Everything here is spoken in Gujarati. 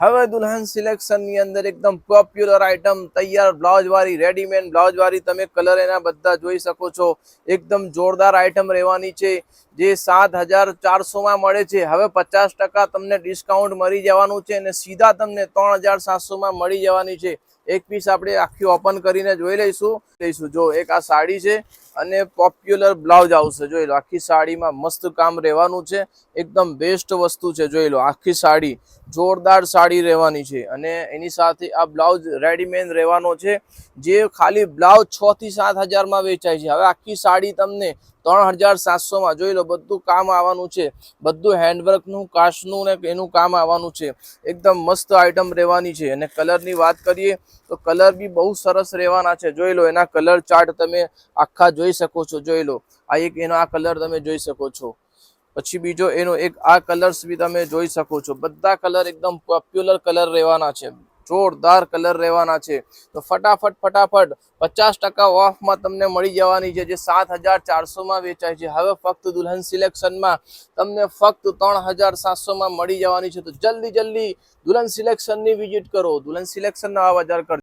હવે દુલ્હન સિલેક્શન ની અંદર એકદમ પોપ્યુલર આઇટમ તૈયાર બ્લાઉઝ વાળી રેડીમેડ બ્લાઉઝ વાળી તમે કલર એના બધા જોઈ શકો છો। એકદમ જોરદાર આઇટમ રહેવાની છે જે 7,400 માં મળે છે। હવે 50% તમને ડિસ્કાઉન્ટ મળી જવાનું છે અને સીધા તમને 3,700 માં મળી જવાની છે। એક પીસ આપણે આખી ઓપન કરીને જોઈ લઈશું। જો એક આ સાડી છે અને પોપ્યુલર બ્લાઉઝ આવશે, જોઈ લો। આખી સાડીમાં મસ્ત કામ રહેવાનું છે, એકદમ બેસ્ટ વસ્તુ છે। જોઈ લો આખી સાડી જોરદાર સાડી રહેવાની છે અને એની સાથે આ બ્લાઉઝ રેડીમેડ રહેવાનો છે જે ખાલી બ્લાઉઝ 6 થી 7,000 માં વેચાય છે। હવે આખી સાડી તમને 3,700 માં, જોઈ લો। બધું કામ આવવાનું છે, બધું હેન્ડવર્ક નું કાચનું ને એનું કામ આવવાનું છે। એકદમ મસ્ત આઇટમ રહેવાની છે અને કલર ની વાત કરીએ તો કલર બી બહુ સરસ રહેવાના છે। જોઈ લો એના કલર ચાર્ટ તમે આખા જોઈ શકો છો। જોઈ લો આ એક એનો આ કલર તમે જોઈ શકો છો, પછી બીજો એનો એક આ કલર્સ બી તમે જોઈ શકો છો। બધા કલર એકદમ પોપ્યુલર કલર રહેવાના છે, જોરદાર કલર રહેવાના છે। તો ફટાફટ 50% ઓફમાં તમને મળી જવાની છે જે 7,400 માં વેચાય છે। હવે ફક્ત દુલ્હન સિલેક્શનમાં તમને ફક્ત 3,700 માં મળી જવાની છે। તો જલ્દી દુલ્હન સિલેક્શન ની વિઝિટ કરો, દુલ્હન સિલેક્શન ના બજાર કરજો।